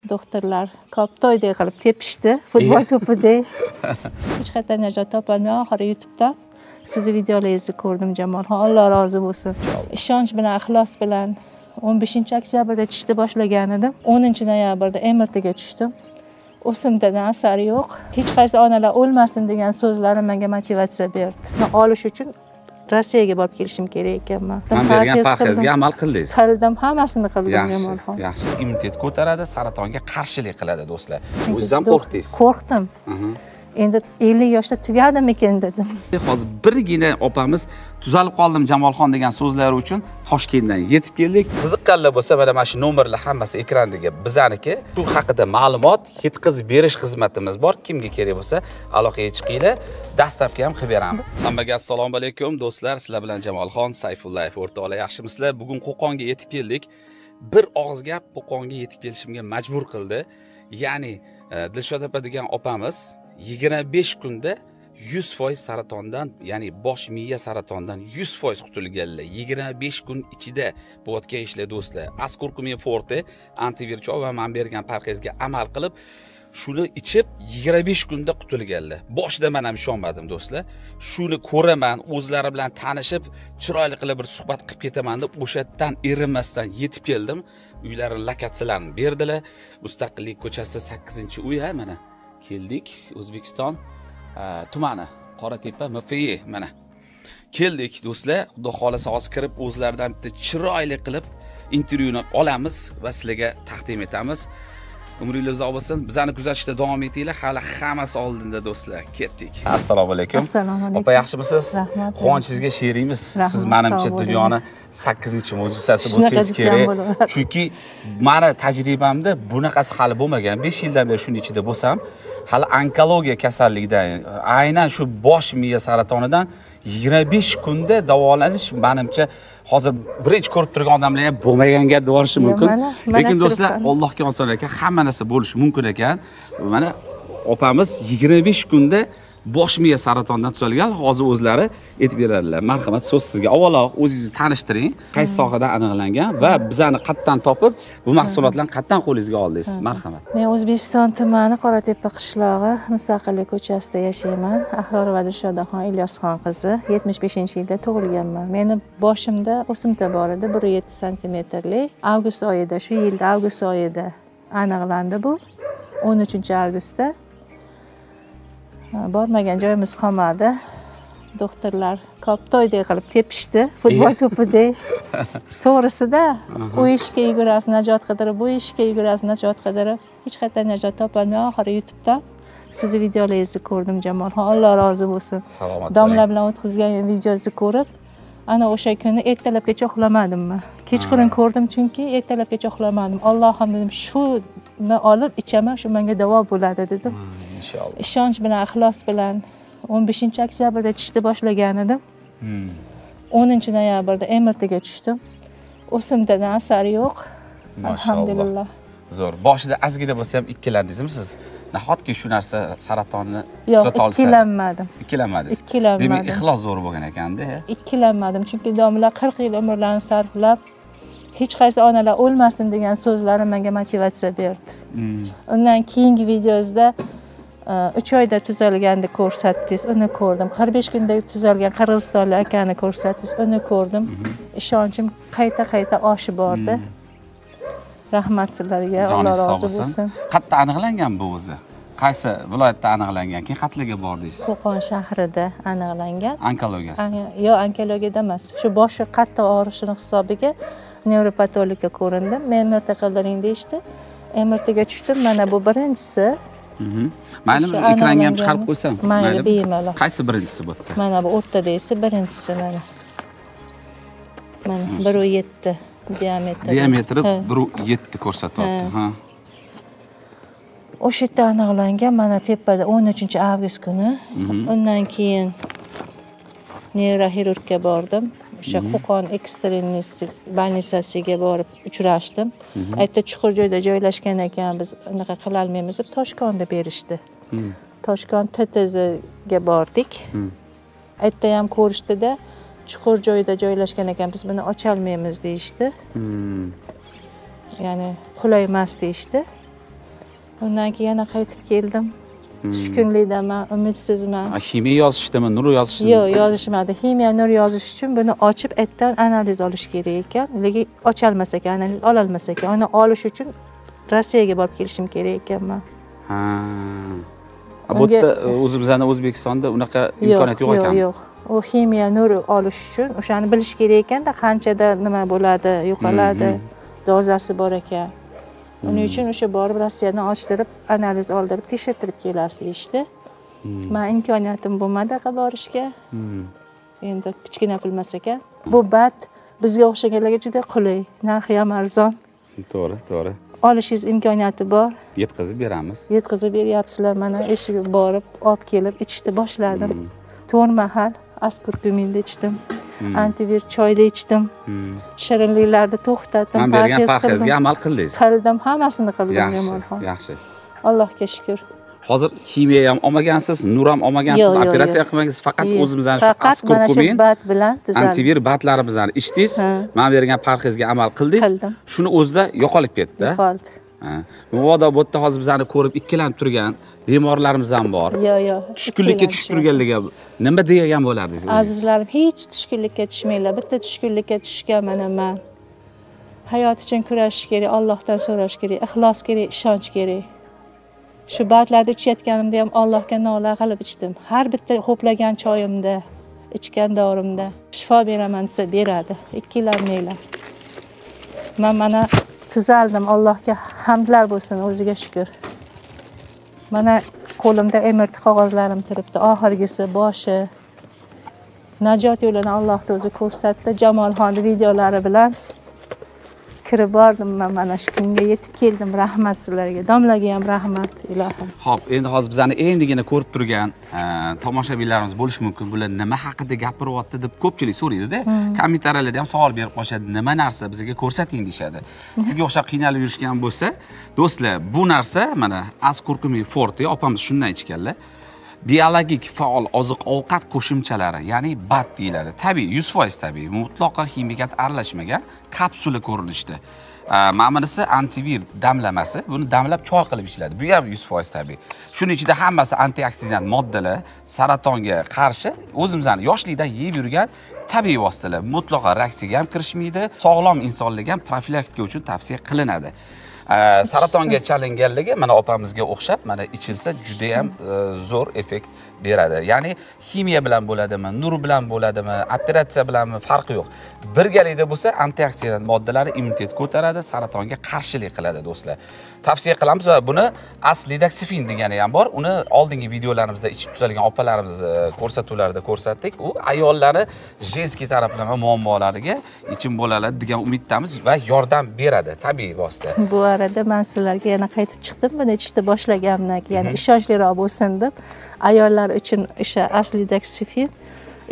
Doktorlar koptoydek qilib tepishdi, futbol to'pidek. Hech qayerda najot topolmay oxiri YouTube'dan sizni videolaringizni ko'rdim, Jamolxon. Alloh rozi bo'lsin. Ishonch bilan, ixlos bilan 15-oktyabrda tushishni boshlagan edim. 10-noyabrda MRTga tushdim. O'simtadan asar yo'q. Hech qaysi onalar o'lmasin degan so'zlari menga motivatsiya berdi. Men olish uchun Rossiyaga borib kelishim kerak ekanman. Men bergan parhezga amal qildingiz. Qildim, hammasini qildim, Jamolxon. Yaxshi. Immunitet ko'taradi, saratonga qarshilik qiladi, do'stlar. O'zingiz ham qo'rqdingiz. Qo'rqdim. Endi 50 yoshda tugadimikin dedim. Hozir birgina opamiz tuzalib qoldim Jamolxon degan so'zlari uchun Toshkentdan yetib keldik. Qiziqqanlar bo'lsa, mana shu nomerlar hammasi ekrandagi bizaniki. Shu haqida ma'lumot yetkazib berish xizmatimiz bor. Kimga kerak bo'lsa, aloqaga chiqinglar. Dastavka ham qilib beramiz. Hammaga assalomu alaykum do'stlar. Sizlar bilan Jamolxon, Sayfullayev o'rtoqlar, yaxshimisizlar? Bugun Qo'qonga yetib keldik. Bir og'iz gap Qo'qonga yetib kelishimga majbur qildi. Ya'ni Dilshod opa degan opamiz 25 kunda 100% saratondan, ya'ni bosh miya saratonidan 100% qutulganlar. 25 kun ichida bo'layotgan ishlar do'stlar. Ascorcumin forte antivirchov va men bergan parhezga amal qilib, shuni ichib 25 kunda qutulganlar. Boshida men ham ishonmadim do'stlar. Shuni ko'raman, o'zlari bilan tanishib, chiroyli qilib bir suhbat qilib ketaman deb o'shadan erinmasdan yetib keldim. Uylarini lokatsiyalarini berdilar. Mustaqillik ko'chasi 8-uy ha mana. Keldik O'zbekiston tumani Qoratepa MFI mana. Keldik do'stlar, xudo xolasa hozir kirib o'zlaridan bitta chiroyli qilib intervyuni olamiz va sizlarga taqdim etamiz. Umringiz uzoq bo'lsin. Bizani kuzatishda davom etinglar. Hali hammasi oldinda do'stlar. Ketdik. Assalomu alaykum. Assalomu alaykum. Opa, yaxshimisiz? Rahmat. Quvonchingizni sheriymiz. Siz menimcha dunyoni 8-mo'jizasi bo'lsangiz kerak. Chunki meni tajribamda bunaqasi hali bo'lmagan. 5 yildan beri shuning ichida bo'lsam, hali onkologiya kasalligidan, aynan shu bosh miya saratonidan 25 kunda davolanish menimcha hozir birinchi ko'rib turgan odamlar ham bo'lmaganga dorishi mumkin. Lekin do'stlar, Allohga oson ekan, hamma narsa bo'lishi mumkin ekan. Mana opamiz 25 kunda bosh miya saratonidan tuzalgan, hozir o'zlari aytib beradilar. Marhamat, so'z sizga. Avvalo o'zingizni tanishtiring, qaysi sohadan aniqlangan va bizani qayerdan topib, bu mahsulotlarni qayerdan qo'lingizga oldingiz? Marhamat. Men O'zbekiston tumani Qoratepa qishlog'i Mustaqillik ko'chasida yashayman. Ahror va Dilshodaxon Ilyosxon qizi. 75-yilda tug'ilganman. Meni boshimda o'simta bor edi, 1.7 santimetrlik. Avgust oyida, shu yilda avgust oyida aniqlandi bu. 13-avgustda. Bormagan joyimiz qolmadi. Doktorlar koptoydek qilib tepishdi, futbol to'pidek. To'g'risida u ishga yugurasiz, najot qidirib, bu ishga yugurasiz, najot qidirib, hech qayerda najot topolmay oxiri YouTube'dan sizni videolaringizni ko'rdim, Jamolxon. Alloh rozi bo'lsin. Salomat. Domla bilan o'tkazgan videozni ko'rib, ana o'sha kuni ertalabgacha uxlamadim men. Kechqurun ko'rdim chunki ertalabgacha uxlamadim. Allohim dedim, shuni olib ichaman, shu menga davo bo'ladi dedim. Inshaalloh. Ishonch bilan, ixlos bilan 15-oktyabrda tushishni boshlagan edim. 10-noyabrda MRTga tushdim. O'simtadan asar yo'q. Alhamdulillah. Zo'r. Boshida ozgina bo'lsa ham ikkilandingizmi siz? Nahotki shu narsa saratonni tuzata olsa? Ikkilanmadim. Ikkilanmadingiz. Ikkilanmadim. Demak, ixlos zo'r bo'lgan ekanda. Ikkilanmadim, chunki domlalar 40 yil umrlarini sarflab hech qaysi onalar o'lmasin degan so'zlari menga motivatsiya berdi. Undan keyingi videozda 3 oyda tuzalganini ko'rsatdingiz, uni ko'rdim. 45 kunda tuzalgan qirg'izistonlik akani ko'rsatdingiz, uni ko'rdim. Ishonchim qayta oshib bordi. Rahmat sizlarga, Alloh rozi bo'lsin. Qayerda aniqlangan bu o'zi? Qaysi viloyatda aniqlangan? Keyin qayerga bordingiz? Qo'qon shahrida aniqlangan. Onkologiyasida? Yo'q, onkologiyada emas. Shu boshi qattiq og'rishini hisobiga nevropatologga ko'rindim. Men MRT qildiring deyishdi. MRTga tushdim. Mana bu birinchisi. Mayli, ekranga ham chiqarib qo'ysam. Mayli, bemalol. Qaysi birinchisi bu yerda? Mana bu o'rtadagisi birinchisi mana. Mana 1.7 diametri. Diametri 1.7 ko'rsatyapti. Ha. O'sha yerda aniqlangan, mana tepada 13-avgust kuni. Undan keyin neyroxirurgga bordim. O'sha Qo'qon ekstremniy больницasiga borib uchrashdim. Aytdi, chuqur joyda joylashgan ekan, biz unaqa qila olmaymiz deb Toshkentda berishdi. Toshkent TTZga bordik. Aytdi ham ko'rishdida, chuqur joyda joylashgan ekan, biz buni ocha olmaymiz deyishdi. Ya'ni qulay emas deyishdi. Undan keyin yana qaytib keldim. Tushkunlikdaman, umidsizman. Ximiya yozishdimi, nur yozishdimi? Yo'q, yozishmadi. Ximiya nur yozish uchun buni ochib aytdan analiz olish kerak ekan. Lekin ocholmas ekan, analiz ola olmas ekan. Uni olish uchun Rossiyaga borib kelishim kerak ekan men. Ha. Bu yerda o'zimizning O'zbekistonda unaqa imkoniyat yo'q ekan. Yo'q. U ximiya nur olish uchun o'shani bilish kerak ekanda, qanchada nima bo'ladi, yo'qoladi, dozasi bor ekan. Uning uchun o'sha borib Rossiyadan ochtirib, analiz oldirib, tekshirtirib kelasiz deyishdi. Men imkoniyatim bo'lmadi borishga. Endi kichkina pul emas ekan. Bu bat bizga o'xshaganlarga juda qulay, narxi ham arzon. To'g'ri. Olishingiz imkoniyati bor. Yetkazib beramiz. Yetkazib beryapsizlar. Mana eshikka borib, olib kelib ichishni boshladim. 4 mahal askurkuminda ichdim. Antivir choyda ichdim. Shirinliklarni to'xtatdim. Men bergan parhezga amal qildingiz. Qildim, hammasini qildim Jamolxon. Yaxshi. Allohga shukr. Hozir ximiya ham olmagansiz, nur ham olmagansiz, operatsiya qilmagansiz, faqat o'zimizning shu askurkumin bat bilan antivir batlarimizni ichdingiz. Men bergan parhezga amal qildingiz. Shuni o'zida yo'qolib ketdi. Yo'qoldi. Mabodo bu yerda hozir bizani ko'rib ikkilanib turgan bemorlarimiz ham bor. Yo'q. Tushkunlikka tushib turganligi nima degan bo'lardingiz o'zingiz? Azizlarim, hech tushkunlikka tushmanglar. Bitta tushkunlikka tushganman men. Hayot uchun kurashish kerak, Allohdan so'rash kerak, ixlos kerak, ishonch kerak. Shu batlarda ichayotganimda ham Allohga nola qilib ichdim. Har bitta ho'plagan choyimda, ichgan dorimda shifo beraman desa beradi. Ikkilanmanglar. Men mana tuzaldim, Allohga hamdlar bo'lsin, o'ziga shukr. Mana qo'limda MRT qog'ozlarim turibdi, oxirgisi boshi. Najot yo'lini Alloh o'zi ko'rsatdi. Jamolxonning videolari bilan kirib bordim, men mana shu kunga yetib keldim. Rahmat sizlarga, domlaga ham rahmat, ilohim. Xo'p, endi hozir bizani endigina ko'rib turgan tomoshabinlarimiz bo'lishi mumkin. Bular nima haqida gapiryapti deb ko'pchilik so'raydi-da. Kommentariyalarda ham savol berib qo'yishadi. Nima narsa bizga ko'rsating deyshadi. Sizga o'xshab qiynalib yurishgan bo'lsa, do'stlar, bu narsa mana askurkumin forte opamiz shundan ichganlar. Biologik faol oziq-ovqat qo'shimchalari, ya'ni BAT deyiladi. Tabiiy, 100% tabiiy, mutlaqo ximiyat aralashmagan kapsula ko'rinishda. Ma'manisi antivir damlamasi, buni damlab choy qilib ichiladi. Bu ham 100% tabiiy. Shuning ichida hammasi antioksidant moddalar, saratonga qarshi, o'zimizning yoshlikdan yeb yurgan tabiiy vositalar. Mutlaqo reaksiyaga ham kirishmaydi. Sog'lom insonlarga ham profilaktika uchun tavsiya qilinadi. Saratonga chalinganligi mana opamizga o'xshab, mana ichilsa juda ham zo'r effekt beradi. Ya'ni ximiya bilan bo'ladimi, nur bilan bo'ladimi, operatsiya bilanmi farqi yo'q. Birgalikda bo'lsa antioksidant moddalari immunitet ko'taradi, saratonga qarshilik qiladi do'stlar. Tavsiya qilamiz va buni aslidaksifin degani ham bor. Uni oldingi videolarimizda ichib tuzalgan opalarimiz ko'rsatuvlarida ko'rsatdik. U ayollarni jenskiy taraflama muammolariga ichim bo'ladi degan umiddamiz va yordam beradi, tabiiy vosita. Bu arada men sizlarga yana qaytib chiqdim, buni ichishni boshlaganimdan keyin, ya'ni ishonchliroq bo'lsin deb ayollar uchun o'sha aslidaksifin,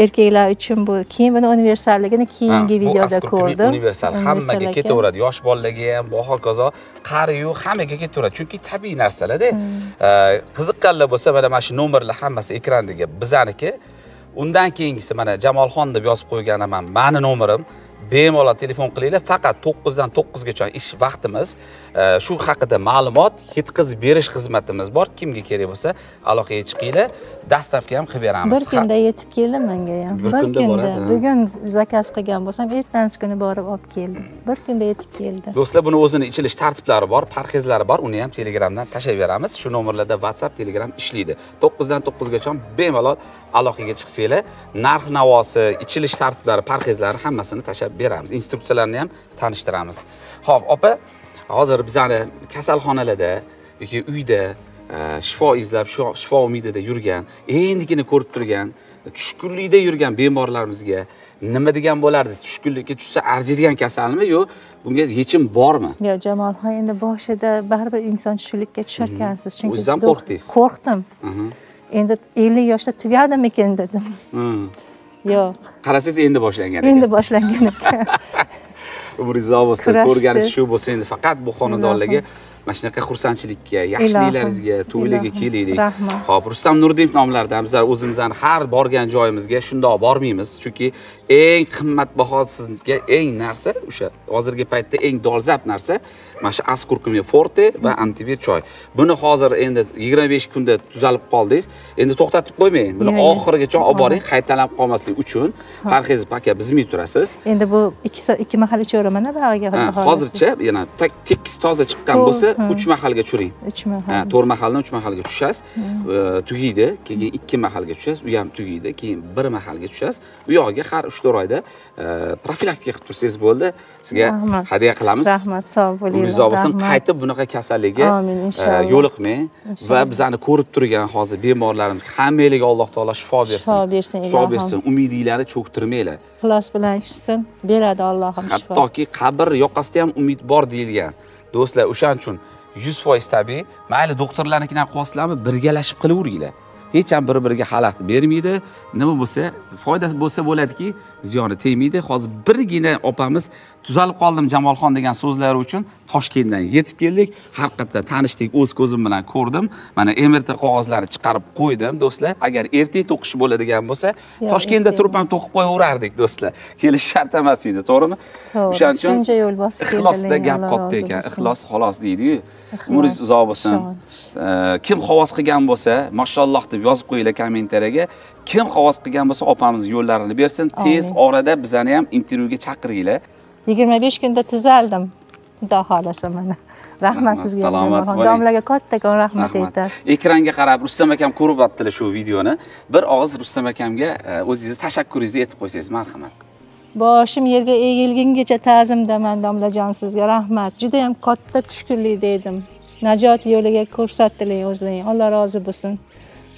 erkaklar uchun bu. Keyin buni universalligini keyingi videoda ko'rdim. Universal hammaga ketaveradi, yosh bolalarga ham, hokazo, qari-yu hammaga ketaveradi. Chunki tabiiy narsalar-da. Qiziqqanlar bo'lsa, mana shu nomerlar hammasi ekrandagi bizaniki. Undan keyingisi mana Jamolxon deb yozib qo'yganim meni nomerim. Bemalol telefon qilinglar, faqat 9 dan 9 gacha ish vaqtimiz. Shu haqida ma'lumot yetkazib berish xizmatimiz bor. Kimga kerak bo'lsa, aloqaga chiqinglar. Dastavka ham qilib beramiz. Bir kunda yetib keldi menga ham. Bir kunda. Bugun zakaz qilgan bo'lsam, ertangi kuni borib olib keldim. Bir kunda yetib keldi. Do'stlar, buni o'zini ichilish tartiblari bor, parhezlari bor. Uni ham Telegramdan tashlab beramiz. Shu nomerlarda WhatsApp, Telegram ishlaydi. 9 dan 9 gacha bemalol aloqaga chiqsanglar, narx-navosi, ichilish tartiblari, parhezlari hammasini tashlab beramiz. Instruksiyalarni ham tanishtiramiz. Xo'p, opa, hozir bizani kasalxonalarda yoki uyda shifo izlab, shifo umidida yurgan, endigina ko'rib turgan, tushkunlikda yurgan bemorlarimizga nima degan bo'lardingiz? Tushkunlikka tushsa arziydigan kasalmi yo bunga yechim bormi? Yo'q, Jamolxon, endi boshida baribir inson tushkunlikka tusharkansiz, chunki o'zingizam qo'rqdingiz. Qo'rqdim. Endi 50 yoshda tugadimikin dedim. Yo'q. Qarasangiz endi boshlangan ekan. Endi boshlangan ekan. Umringiz uzoq bo'lsin, ko'rganingiz shu bo'lsa, endi faqat bu xonadonlarga mana shunaqa xursandchilikka, yaxshiliklaringizga, to'ylarga kelaylik. Rahmat. Xo'p, Rustam Nuriddinov nomlaridan bizlar o'zimizning har borgan joyimizga shundoq bormaymiz, chunki eng qimmatbaho sizga eng narsa o'sha hozirgi paytda eng dolzarb narsa mana shu Askurkumi Forte va Antivir choy. Buni hozir endi 25 kunda tuzalib qoldingiz. Endi to'xtatib qo'ymang. Buni oxirigacha olib boring, qaytalanib qolmaslik uchun. Parhezib aka bizmay turasiz. Endi bu 2 mahal ichaveramana bag'iga. Hozircha yana tekis toza chiqqan bo'lsa 3 mahalga tushiring. 3 mahal. 4 mahaldan 3 mahalga tushasiz. Tugaydi, keyin 2 mahalga tushasiz, u ham tugaydi, keyin 1 mahalga tushasiz. Bu yog'iga har 3-4 oyda profilaktika qilib tursangiz bo'ldi. Sizga hadya qilamiz. Rahmat, sog' bo'ling. Umringiz bo'lsin, qaytib bunaqa kasallikka yo'liqmang va bizani ko'rib turgan hozir bemorlarimiz hammangizga Alloh taolo shifo bersin. Shifo bersin, shifo bersin. Umidinglarni cho'ktirmanglar. Ixlos bilan ishsin, beradi Allohim shifo. Hattoki qabr yoqasida ham umid bor deyilgan. Do'stlar, o'shaning uchun 100% tabiiy. Mayli doktorlarnikidan qilasizlarmi, birgalashib qilaveringlar. Hech ham bir-biriga xalaqit bermaydi. Nima bo'lsa, foydasi bo'lsa bo'ladiki, ziyoni tegmaydi. Hozir birgina opamiz tuzalib qoldim Jamolxon degan so'zlari uchun Toshkentdan yetib keldik. Har qayerda tanishdik, o'z ko'zim bilan ko'rdim. Mana MRT qog'ozlarini chiqarib qo'ydim, do'stlar. Agar ertaga to'qish bo'ladigan bo'lsa, Toshkentda turib ham to'qib qo'yaverardik, do'stlar. Kelish shart emas edi, to'g'rimi? O'shaning uchun shuncha yo'l bosib ixlosda gap qotdi ekan. Ixlos xolos deydi-yu. Umringiz uzoq bo'lsin. Kim havas qilgan bo'lsa, mashalloh deb yozib qo'yinglar kommentariyaga. Kim havas qilgan bo'lsa, opamiz yo'llarini bersin. Tez orada bizani ham intervyuga chaqiringlar. 25 kunda tuzaldim. Xudo xolasa mana. Rahmat sizga. Salomat bo'ling. Domlaga kattakon rahmat aytasiz. Ekranga qarab Rustam akam ko'rib o'tdilar shu videoni. Bir og'iz Rustam akamga o'zingiz tashakkuringizni aytib qo'ysangiz, marhamat. Boshim yerga egilgungacha ta'zimdaman domlajon sizga. Rahmat. Juda ham katta tushkunlik dedim. Najot yo'liga ko'rsatdilar o'zlaring. Alloh rozi bo'lsin.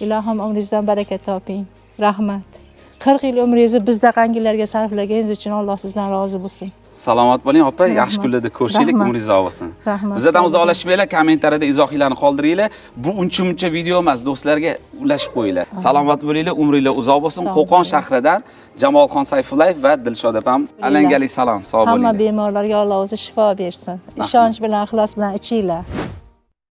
Ilohim umringizdan baraka toping. Rahmat. 40 yil umringizni bizda qangilarga sarflaganingiz uchun Alloh sizdan rozi bo'lsin. Salomat bo'ling, opa. Yaxshi kunlarda ko'rishaylik, umringiz uzoq bo'lsin. Bizdan uzoqlashmanglar, kommentariyada izohinglarni qoldiringlar. Bu uncha video emas, do'stlarga ulashib qo'yinglar. Salomat bo'linglar, umringlar uzoq bo'lsin. Qo'qon shahridan Jamolxon Sayfullayev va Dilshod opam alangali salom. Sog' bo'linglar. Hamma bemorlarga Alloh o'zi shifo bersin. Ishonch bilan, ixlos bilan ichinglar.